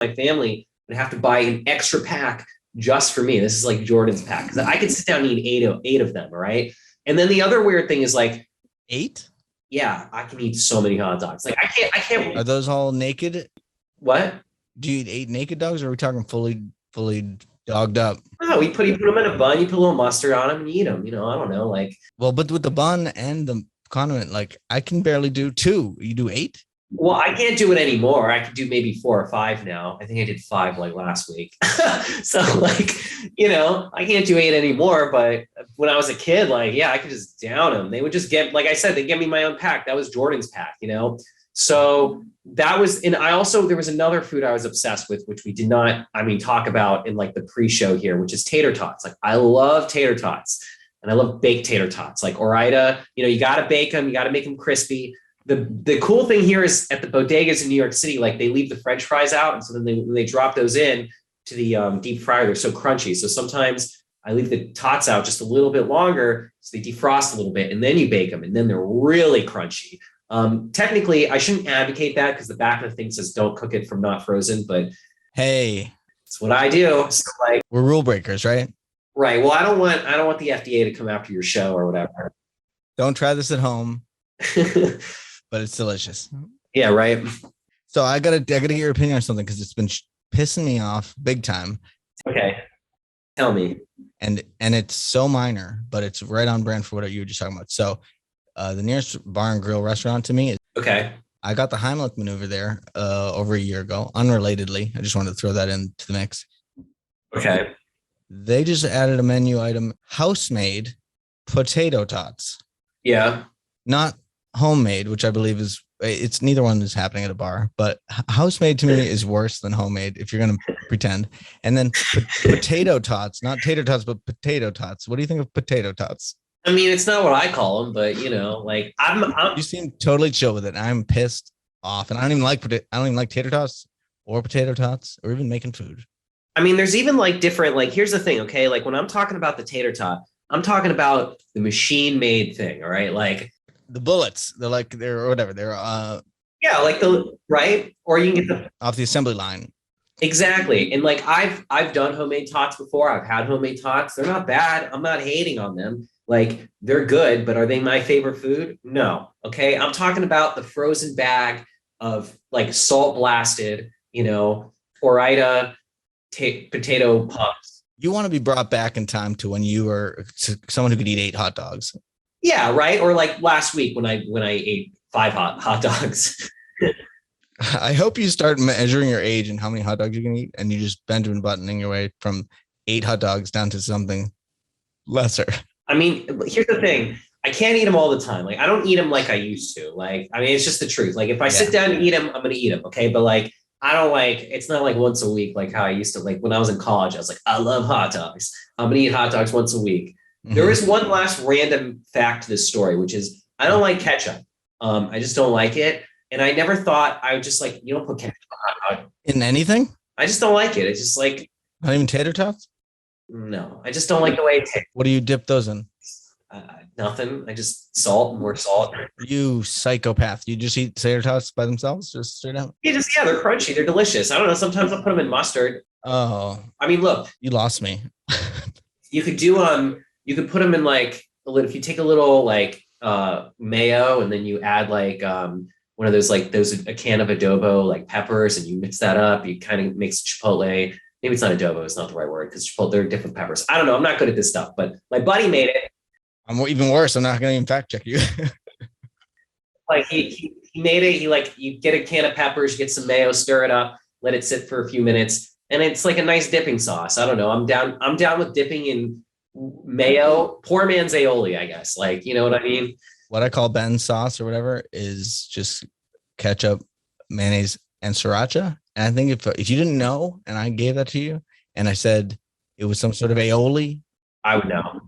my family would have to buy an extra pack just for me. This is like Jordan's pack because I could sit down and eat eight of them. All right. And then the other weird thing is like 8? Yeah, I can eat so many hot dogs. Like I can't. Are those all naked? What? Do you eat 8 naked dogs, or are we talking fully dogged up? No, you put them in a bun. You put a little mustard on them and you eat them. I don't know. Like, well, but with the bun and the condiment, like I can barely do 2. You do 8? Well, I can't do it anymore. I could do maybe 4 or 5 now. I think I did 5 like last week. So like, I can't do 8 anymore. But when I was a kid, like, yeah, I could just down them. They would just get, like I said, they give me my own pack. That was Jordan's pack, So that was, and there was another food I was obsessed with, which we did not, talk about in like the pre-show here, which is tater tots. Like I love tater tots and I love baked tater tots. Like Ore-Ida, you got to bake them. You got to make them crispy. The cool thing here is at the bodegas in New York City, like they leave the French fries out. And so then when they drop those in to the deep fryer, they're so crunchy. So sometimes I leave the tots out just a little bit longer. So they defrost a little bit and then you bake them and then they're really crunchy. Technically I shouldn't advocate that because the back of the thing says don't cook it from not frozen, but hey, it's what I do. So like we're rule breakers, right? Right. Well, I don't want the FDA to come after your show or whatever. Don't try this at home. But it's delicious. Yeah, right. So I gotta get your opinion on something because it's been pissing me off big time. Okay, tell me. And it's so minor, but it's right on brand for what you were just talking about. So, the nearest bar and grill restaurant to me is okay. I got the Heimlich maneuver there over a year ago, unrelatedly. I just wanted to throw that into the mix. Okay. They just added a menu item: house-made potato tots. Yeah. Not homemade, which I believe it's neither one is happening at a bar, but house-made to me is worse than homemade if you're going to pretend. And then potato tots, not tater tots, but potato tots. What do you think of potato tots? It's not what I call them, but like you seem totally chill with it. I'm pissed off and I don't even like tater tots or potato tots or even making food. There's even like different, like, here's the thing. Okay. Like when I'm talking about the tater tot, I'm talking about the machine made thing. All right. Like, the bullets, they're whatever. They're yeah, like right, or you can get them off the assembly line. Exactly, and like I've done homemade tots before. I've had homemade tots. They're not bad. I'm not hating on them. Like they're good, but are they my favorite food? No. Okay, I'm talking about the frozen bag of like salt blasted, Ore-Ida potato puffs. You want to be brought back in time to when you were someone who could eat 8 hot dogs. Yeah, right. Or like last week when I ate 5 hot dogs. I hope you start measuring your age and how many hot dogs you can eat, and you just Benjamin Buttoning your way from 8 hot dogs down to something lesser. Here's the thing. I can't eat them all the time. Like I don't eat them like I used to. Like, it's just the truth. Like if I sit down and eat them, I'm going to eat them. Okay. But like, I don't it's not like once a week, like how I used to, like when I was in college, I was like, I love hot dogs. I'm going to eat hot dogs once a week. There is one last random fact to this story, which is I don't like ketchup. I just don't like it. And I never thought I would just like, you don't put ketchup on hot dog. In anything? I just don't like it. It's just like. Not even tater tots? No, I just don't like the way it tastes. What do you dip those in? Nothing. I just more salt. You psychopath. You just eat tater tots by themselves? Just straight out? Yeah, they're crunchy. They're delicious. I don't know. Sometimes I'll put them in mustard. Oh. Look. You lost me. You could do you could put them in like if you take a little like mayo and then you add like one of those a can of adobo like peppers and you mix that up. You kind of mix chipotle. Maybe it's not adobo. It's not the right word because chipotle, they're different peppers. I don't know. I'm not good at this stuff, but my buddy made it. I'm even worse. I'm not going to even fact check you. Like he made it. You get a can of peppers, you get some mayo, stir it up, let it sit for a few minutes. And it's like a nice dipping sauce. I don't know. I'm down with dipping in mayo, poor man's aioli, I guess. Like, you know what I mean? What I call Ben's sauce or whatever is just ketchup, mayonnaise, and sriracha. And I think if you didn't know and I gave that to you and I said it was some sort of aioli, I would know.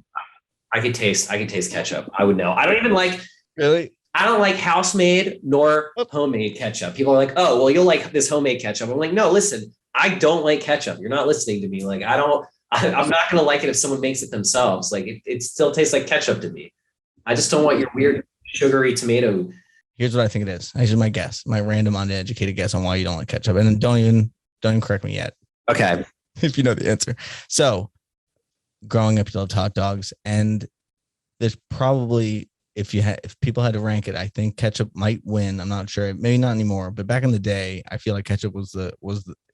I could taste ketchup. I would know. I don't even like. Really? I don't like house-made nor homemade ketchup. People are like, oh, well, you'll like this homemade ketchup. I'm like, no, listen, I don't like ketchup. You're not listening to me. Like, I'm not going to like it if someone makes it themselves. Like, it still tastes like ketchup to me. I just don't want your weird sugary tomato. Here's what I think it is. Here's my guess, my random uneducated guess on why you don't like ketchup. And don't even Don't even correct me yet. Okay. If you know the answer. So growing up, you loved hot dogs, and there's probably if people had to rank it, I think ketchup might win. I'm not sure, maybe not anymore, but back in the day, I feel like ketchup was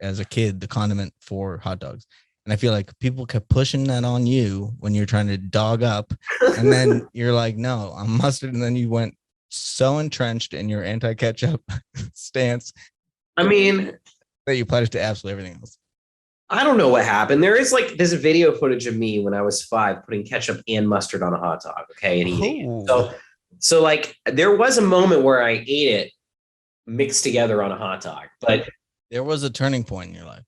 as a kid the condiment for hot dogs, and I feel like people kept pushing that on you when you're trying to dog up, and then you're like, no, I'm mustard, and then you went so entrenched in your anti-ketchup stance. I mean, that you applied it to absolutely everything else. I don't know what happened. There's a video footage of me when I was 5 putting ketchup and mustard on a hot dog. Okay. And eating it. So like there was a moment where I ate it mixed together on a hot dog, but there was a turning point in your life.